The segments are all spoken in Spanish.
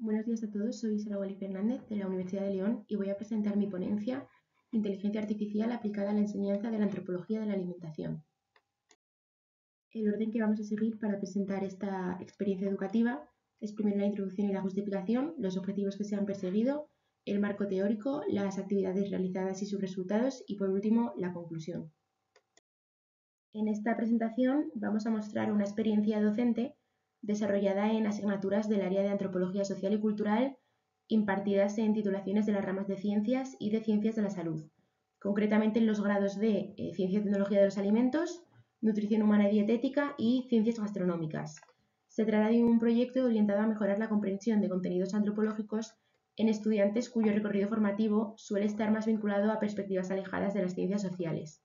Buenos días a todos, soy Sara Wally Fernández de la Universidad de León y voy a presentar mi ponencia Inteligencia Artificial aplicada a la enseñanza de la antropología de la alimentación. El orden que vamos a seguir para presentar esta experiencia educativa es primero la introducción y la justificación, los objetivos que se han perseguido, el marco teórico, las actividades realizadas y sus resultados y por último la conclusión. En esta presentación vamos a mostrar una experiencia docente desarrollada en asignaturas del área de Antropología Social y Cultural impartidas en titulaciones de las ramas de Ciencias y de Ciencias de la Salud, concretamente en los grados de Ciencia y Tecnología de los Alimentos, Nutrición Humana y Dietética y Ciencias Gastronómicas. Se trata de un proyecto orientado a mejorar la comprensión de contenidos antropológicos en estudiantes cuyo recorrido formativo suele estar más vinculado a perspectivas alejadas de las ciencias sociales.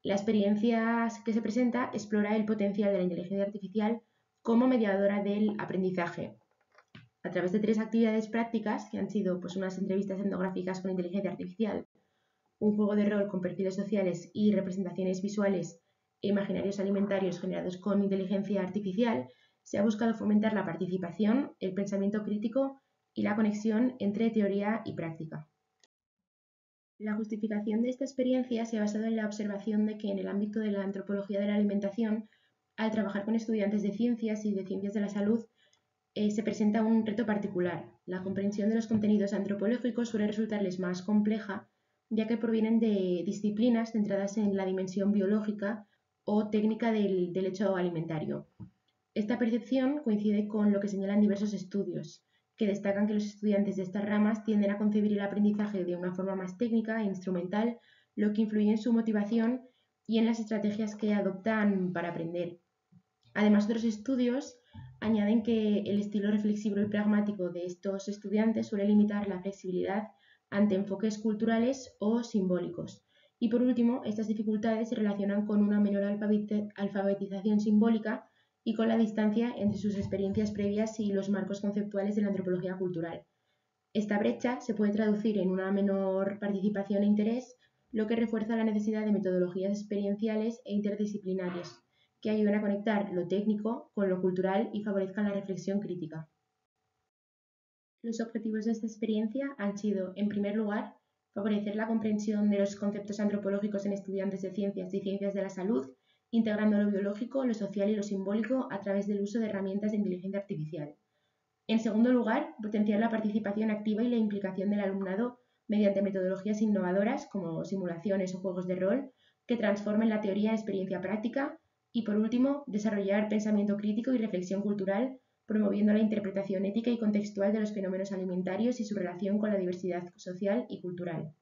La experiencia que se presenta explora el potencial de la inteligencia artificial como mediadora del aprendizaje, a través de 3 actividades prácticas que han sido unas entrevistas etnográficas con inteligencia artificial, un juego de rol con perfiles sociales y representaciones visuales e imaginarios alimentarios generados con inteligencia artificial. Se ha buscado fomentar la participación, el pensamiento crítico y la conexión entre teoría y práctica. La justificación de esta experiencia se ha basado en la observación de que en el ámbito de la antropología de la alimentación, al trabajar con estudiantes de ciencias y de ciencias de la salud, se presenta un reto particular. La comprensión de los contenidos antropológicos suele resultarles más compleja, ya que provienen de disciplinas centradas en la dimensión biológica o técnica del hecho alimentario. Esta percepción coincide con lo que señalan diversos estudios, que destacan que los estudiantes de estas ramas tienden a concebir el aprendizaje de una forma más técnica e instrumental, lo que influye en su motivación y en las estrategias que adoptan para aprender. Además, otros estudios añaden que el estilo reflexivo y pragmático de estos estudiantes suele limitar la flexibilidad ante enfoques culturales o simbólicos. Y por último, estas dificultades se relacionan con una menor alfabetización simbólica y con la distancia entre sus experiencias previas y los marcos conceptuales de la antropología cultural. Esta brecha se puede traducir en una menor participación e interés, lo que refuerza la necesidad de metodologías experienciales e interdisciplinarias que ayuden a conectar lo técnico con lo cultural y favorezcan la reflexión crítica. Los objetivos de esta experiencia han sido, en primer lugar, favorecer la comprensión de los conceptos antropológicos en estudiantes de ciencias y ciencias de la salud, integrando lo biológico, lo social y lo simbólico a través del uso de herramientas de inteligencia artificial. En segundo lugar, potenciar la participación activa y la implicación del alumnado mediante metodologías innovadoras como simulaciones o juegos de rol que transformen la teoría en experiencia práctica. Y por último, desarrollar pensamiento crítico y reflexión cultural, promoviendo la interpretación ética y contextual de los fenómenos alimentarios y su relación con la diversidad social y cultural.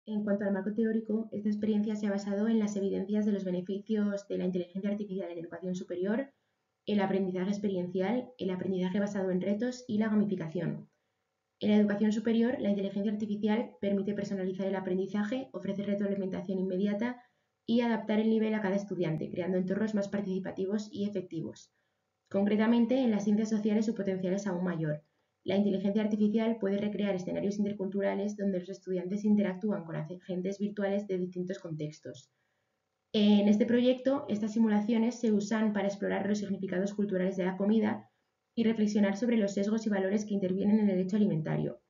En cuanto al marco teórico, esta experiencia se ha basado en las evidencias de los beneficios de la inteligencia artificial en educación superior, el aprendizaje experiencial, el aprendizaje basado en retos y la gamificación. En la educación superior, la inteligencia artificial permite personalizar el aprendizaje, ofrece retroalimentación inmediata y adaptar el nivel a cada estudiante, creando entornos más participativos y efectivos. Concretamente, en las ciencias sociales su potencial es aún mayor. La inteligencia artificial puede recrear escenarios interculturales donde los estudiantes interactúan con agentes virtuales de distintos contextos. En este proyecto, estas simulaciones se usan para explorar los significados culturales de la comida y reflexionar sobre los sesgos y valores que intervienen en el hecho alimentario.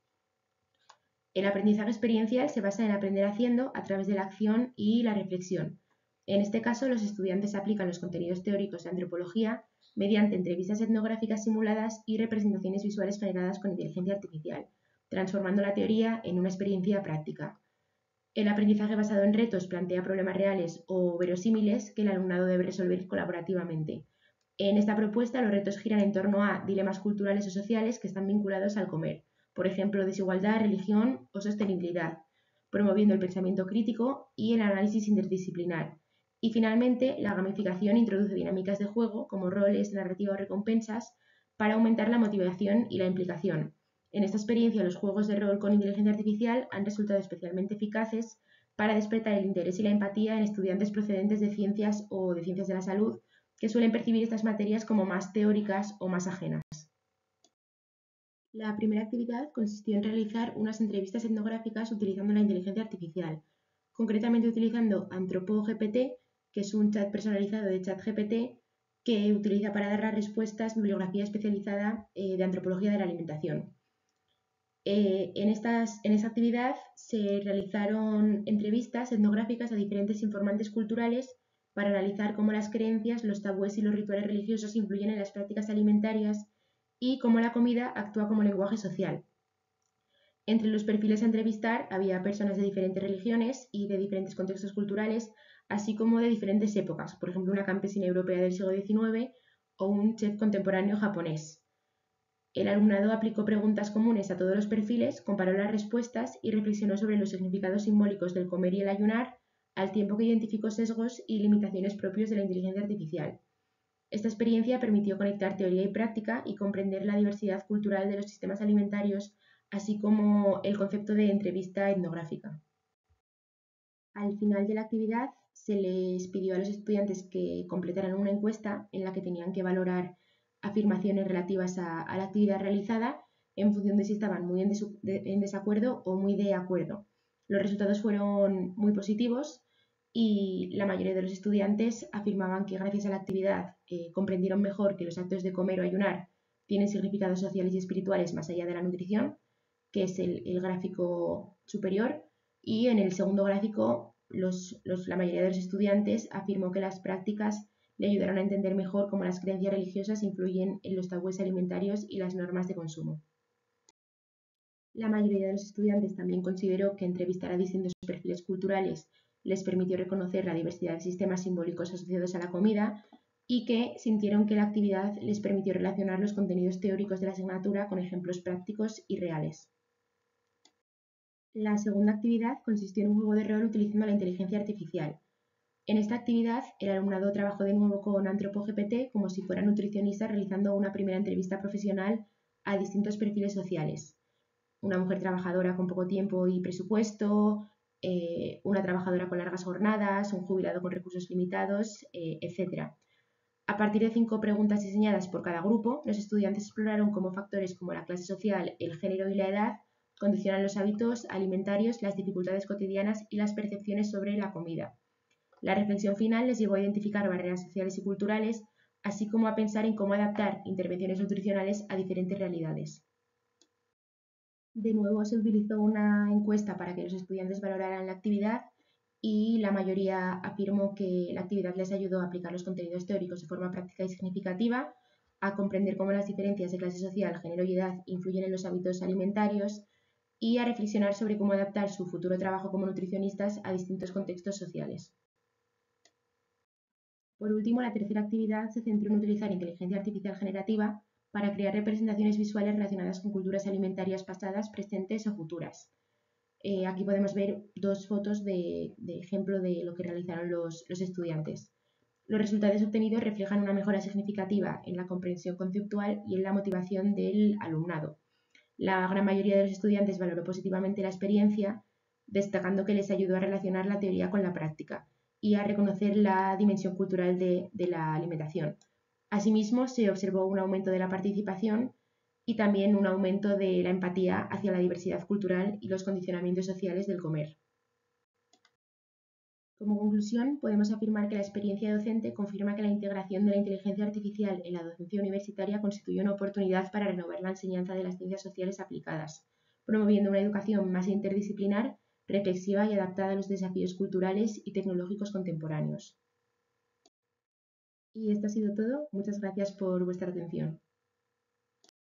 El aprendizaje experiencial se basa en aprender haciendo a través de la acción y la reflexión. En este caso, los estudiantes aplican los contenidos teóricos de antropología mediante entrevistas etnográficas simuladas y representaciones visuales generadas con inteligencia artificial, transformando la teoría en una experiencia práctica. El aprendizaje basado en retos plantea problemas reales o verosímiles que el alumnado debe resolver colaborativamente. En esta propuesta, los retos giran en torno a dilemas culturales o sociales que están vinculados al comer, por ejemplo, desigualdad, religión o sostenibilidad, promoviendo el pensamiento crítico y el análisis interdisciplinar. Y finalmente, la gamificación introduce dinámicas de juego como roles, narrativa o recompensas para aumentar la motivación y la implicación. En esta experiencia, los juegos de rol con inteligencia artificial han resultado especialmente eficaces para despertar el interés y la empatía en estudiantes procedentes de ciencias o de ciencias de la salud, que suelen percibir estas materias como más teóricas o más ajenas. La primera actividad consistió en realizar unas entrevistas etnográficas utilizando la inteligencia artificial, concretamente utilizando AnthropoGPT, que es un chat personalizado de ChatGPT que utiliza para dar las respuestas bibliografía especializada de antropología de la alimentación. En esta actividad se realizaron entrevistas etnográficas a diferentes informantes culturales para analizar cómo las creencias, los tabúes y los rituales religiosos influyen en las prácticas alimentarias y cómo la comida actúa como lenguaje social. Entre los perfiles a entrevistar había personas de diferentes religiones y de diferentes contextos culturales, así como de diferentes épocas, por ejemplo, una campesina europea del siglo XIX o un chef contemporáneo japonés. El alumnado aplicó preguntas comunes a todos los perfiles, comparó las respuestas y reflexionó sobre los significados simbólicos del comer y el ayunar, al tiempo que identificó sesgos y limitaciones propios de la inteligencia artificial. Esta experiencia permitió conectar teoría y práctica y comprender la diversidad cultural de los sistemas alimentarios, así como el concepto de entrevista etnográfica. Al final de la actividad se les pidió a los estudiantes que completaran una encuesta en la que tenían que valorar afirmaciones relativas a la actividad realizada en función de si estaban muy en desacuerdo o muy de acuerdo. Los resultados fueron muy positivos y la mayoría de los estudiantes afirmaban que gracias a la actividad comprendieron mejor que los actos de comer o ayunar tienen significados sociales y espirituales más allá de la nutrición, que es el gráfico superior, y en el segundo gráfico la mayoría de los estudiantes afirmó que las prácticas le ayudaron a entender mejor cómo las creencias religiosas influyen en los tabúes alimentarios y las normas de consumo. La mayoría de los estudiantes también consideró que entrevistar a distintos perfiles culturales les permitió reconocer la diversidad de sistemas simbólicos asociados a la comida y que sintieron que la actividad les permitió relacionar los contenidos teóricos de la asignatura con ejemplos prácticos y reales. La segunda actividad consistió en un juego de rol utilizando la inteligencia artificial. En esta actividad, el alumnado trabajó de nuevo con AnthropoGPT como si fuera nutricionista realizando una primera entrevista profesional a distintos perfiles sociales. Una mujer trabajadora con poco tiempo y presupuesto, una trabajadora con largas jornadas, un jubilado con recursos limitados, etc. A partir de 5 preguntas diseñadas por cada grupo, los estudiantes exploraron cómo factores como la clase social, el género y la edad condicionan los hábitos alimentarios, las dificultades cotidianas y las percepciones sobre la comida. La reflexión final les llevó a identificar barreras sociales y culturales, así como a pensar en cómo adaptar intervenciones nutricionales a diferentes realidades. De nuevo se utilizó una encuesta para que los estudiantes valoraran la actividad y la mayoría afirmó que la actividad les ayudó a aplicar los contenidos teóricos de forma práctica y significativa, a comprender cómo las diferencias de clase social, género y edad influyen en los hábitos alimentarios y a reflexionar sobre cómo adaptar su futuro trabajo como nutricionistas a distintos contextos sociales. Por último, la tercera actividad se centró en utilizar inteligencia artificial generativa para crear representaciones visuales relacionadas con culturas alimentarias pasadas, presentes o futuras. Aquí podemos ver dos fotos de ejemplo de lo que realizaron los estudiantes. Los resultados obtenidos reflejan una mejora significativa en la comprensión conceptual y en la motivación del alumnado. La gran mayoría de los estudiantes valoró positivamente la experiencia, destacando que les ayudó a relacionar la teoría con la práctica y a reconocer la dimensión cultural de la alimentación. Asimismo, se observó un aumento de la participación y también un aumento de la empatía hacia la diversidad cultural y los condicionamientos sociales del comer. Como conclusión, podemos afirmar que la experiencia docente confirma que la integración de la inteligencia artificial en la docencia universitaria constituye una oportunidad para renovar la enseñanza de las ciencias sociales aplicadas, promoviendo una educación más interdisciplinar, reflexiva y adaptada a los desafíos culturales y tecnológicos contemporáneos. Y esto ha sido todo. Muchas gracias por vuestra atención.